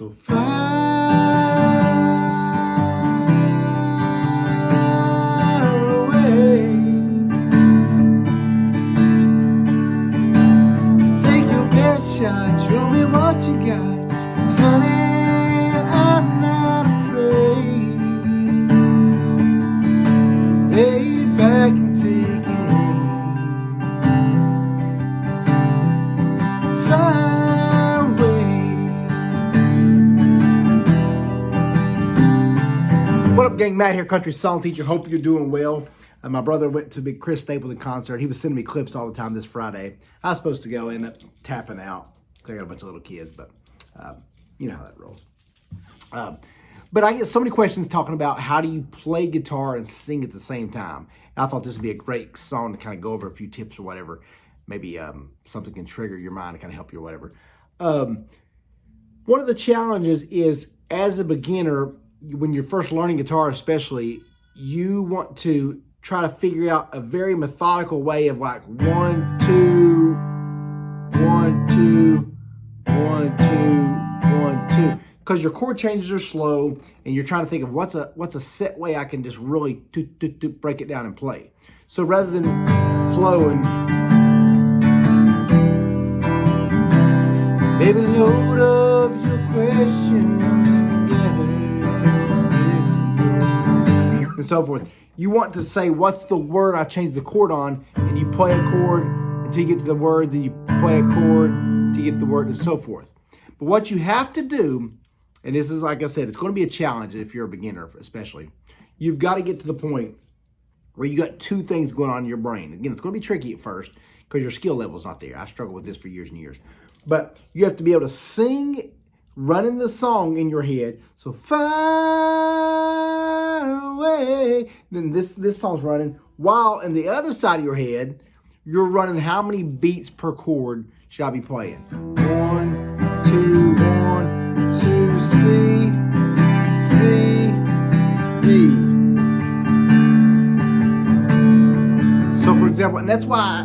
so far away. Take your best shot, show me what you got. 'Cause honey, I'm not afraid. Lay back and take it far away. What up, gang? Matt here, country song teacher. Hope you're doing well. My brother went to the big Chris Stapleton concert. He was sending me clips all the time this Friday. I was supposed to go, end up tapping out. I got a bunch of little kids, but you know how that rolls. But I get so many questions talking about how do you play guitar and sing at the same time. And I thought this would be a great song to kind of go over a few tips or whatever. Maybe something can trigger your mind to kind of help you or whatever. One of the challenges is, as a beginner, when you're first learning guitar especially, you want to try to figure out a very methodical way of like 1, 2, 1, 2, 1, 2, 1, 2. Because your chord changes are slow, and you're trying to think of what's a set way I can just really break it down and play. So rather than flowing, baby, load up your questions and so forth. You want to say, what's the word I changed the chord on, and you play a chord until you get to the word, then you play a chord to get the word, and so forth. But what you have to do, and this is, like I said, it's going to be a challenge if you're a beginner especially, you've got to get to the point where you got two things going on in your brain. Again, it's going to be tricky at first because your skill level is not there. I struggled with this for years and years. But you have to be able to sing, running the song in your head, so far away. Then this song's running, while in the other side of your head, you're running how many beats per chord should I be playing? 1, 2, 1, 2, C, C, D. So for example, and that's why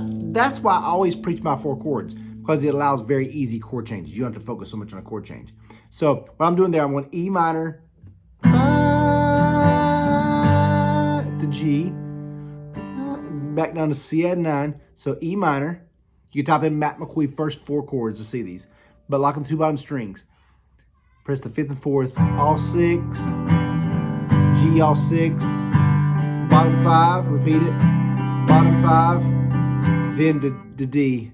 I always preach my 4 chords, because it allows very easy chord changes. You don't have to focus so much on a chord change. So what I'm doing there, I'm going E minor, to G, back down to C at 9. So E minor. You can type in Matt McCoy first 4 chords to see these, but lock them 2 bottom strings. Press the 5th and 4th, all 6, G all 6, bottom 5, repeat it, bottom 5, then the D,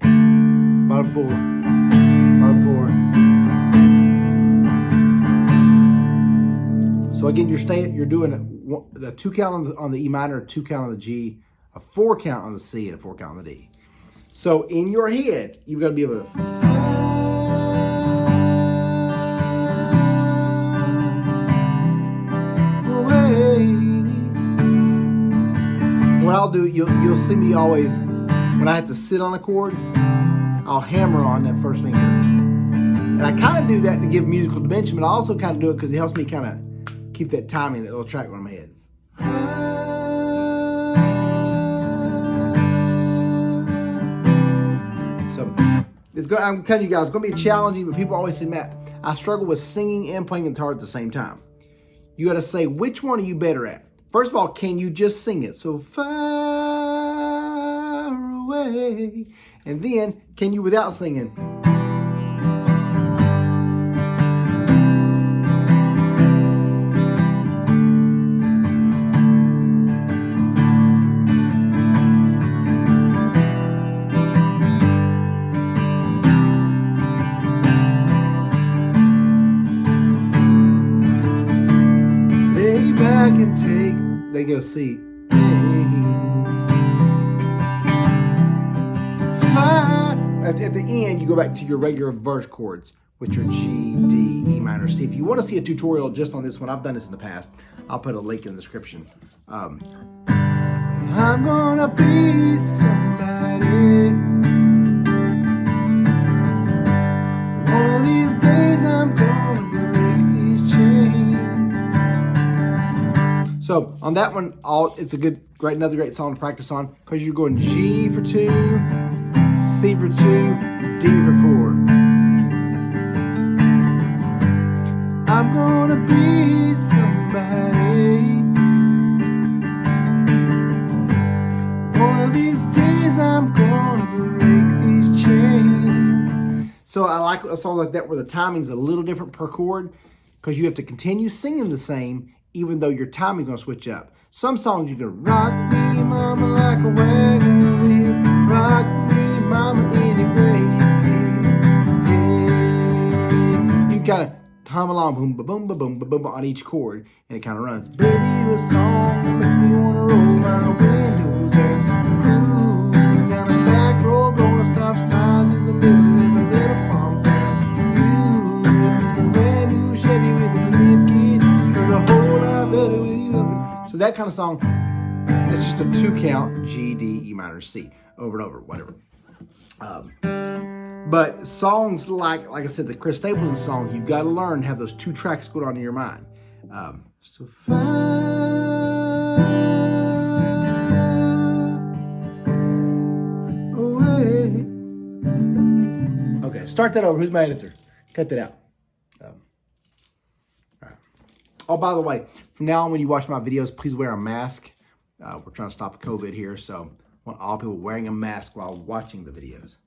bottom 4, bottom 4. So again, you're doing the 2 count on the E minor, a 2 count on the G, a 4 count on the C, and a 4 count on the D. So in your head, you've got to be able to. What I'll do, you'll see me always, when I have to sit on a chord, I'll hammer on that first finger. And I kind of do that to give musical dimension, but I also kind of do it because it helps me kind of keep that timing, that little track on my head. So I'm telling you guys, it's going to be challenging, but people always say, Matt, I struggle with singing and playing guitar at the same time. You got to say, which one are you better at? First of all, can you just sing it? So far away. And then, can you without singing? Lay back and take, they go C. At the end, you go back to your regular verse chords, which are G, D, E minor, C. If you want to see a tutorial just on this one, I've done this in the past. I'll put a link in the description. I'm gonna be somebody. One of these days I'm gonna break these chains. So on that one, it's a another great song to practice on, because you're going G for 2, C for 2, D for 4. So I like a song like that where the timing's a little different per chord because you have to continue singing the same even though your timing's going to switch up. Some songs you can rock me, mama, like a wagon wheel. Rock me, mama, anyway. You can kind of hum along, boom, ba boom, ba boom, ba boom, on each chord, and it kind of runs. Baby, a song that makes me want to roll my windows down, cruising down a back road, blowing stop signs in the middle of a little farm town. You, a brand new Chevy with a lift kit, but a whole lot better with you. So that kind of song, it's just a 2 count, G, D, E minor, C, over and over, whatever. But songs like I said, the Chris Stapleton songs, you've got to learn to have those 2 tracks going on in your mind. So far away. Okay, start that over. Who's my editor? Cut that out. All right. Oh, by the way, from now on when you watch my videos, please wear a mask. We're trying to stop COVID here, so I want all people wearing a mask while watching the videos.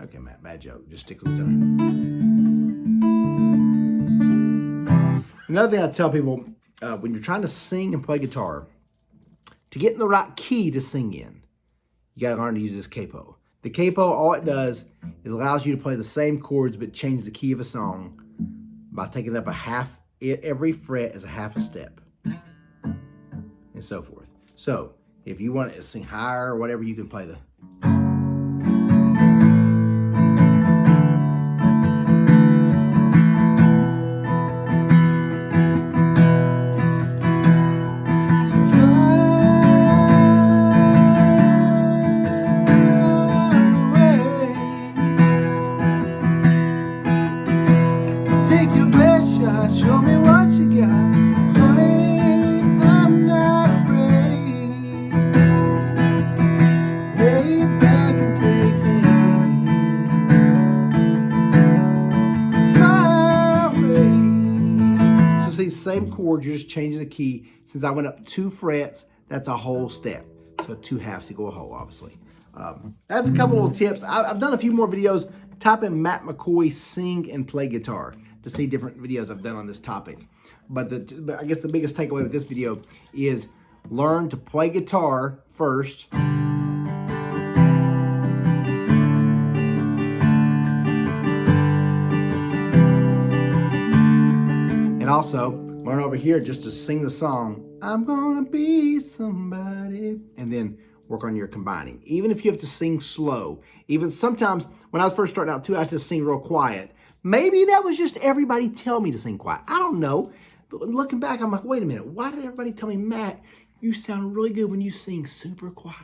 Okay, Matt, bad joke. Just stick with the Another thing I tell people, when you're trying to sing and play guitar, to get in the right key to sing in, you got to learn to use this capo. The capo, all it does is allows you to play the same chords but change the key of a song by taking up a half, every fret as a half a step, and so forth. So if you want to sing higher or whatever, you can play the. Take your best shot, show me what you got. Honey, I'm not afraid. Lay back and take it far away. So see, same chord, you're just changing the key. Since I went up 2 frets, that's a whole step. So 2 halves equal a whole, obviously. That's a couple little tips. I've done a few more videos. Type in Matt McCoy sing and play guitar to see different videos I've done on this topic. But I guess the biggest takeaway with this video is learn to play guitar first. And also learn over here just to sing the song, I'm gonna be somebody, and then work on your combining. Even if you have to sing slow, even sometimes when I was first starting out too, I had to sing real quiet. Maybe that was just everybody tell me to sing quiet. I don't know. But looking back, I'm like, wait a minute. Why did everybody tell me, Matt, you sound really good when you sing super quiet?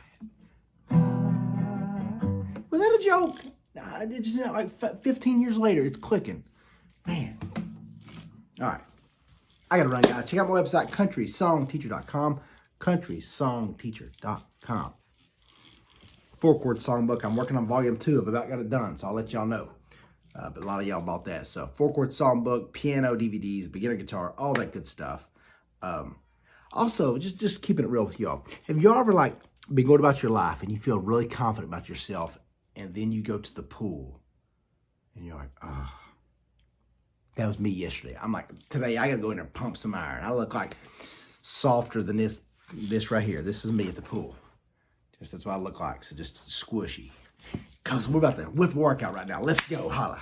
Was that a joke? It's just like 15 years later, it's clicking. Man. All right. I got to run, guys. Check out my website, CountrySongTeacher.com. CountrySongTeacher.com. 4-chord songbook. I'm working on volume 2. I've about got it done, so I'll let y'all know. But a lot of y'all bought that. So 4-chord songbook, piano DVDs, beginner guitar, all that good stuff. Also, just keeping it real with y'all. Have y'all ever been going about your life and you feel really confident about yourself, and then you go to the pool and you're like, oh, that was me yesterday. I'm like, today I gotta go in there and pump some iron. I look like softer than this right here. This is me at the pool. That's what I look like. So just squishy. Cause we're about to whip a workout right now. Let's go, holla.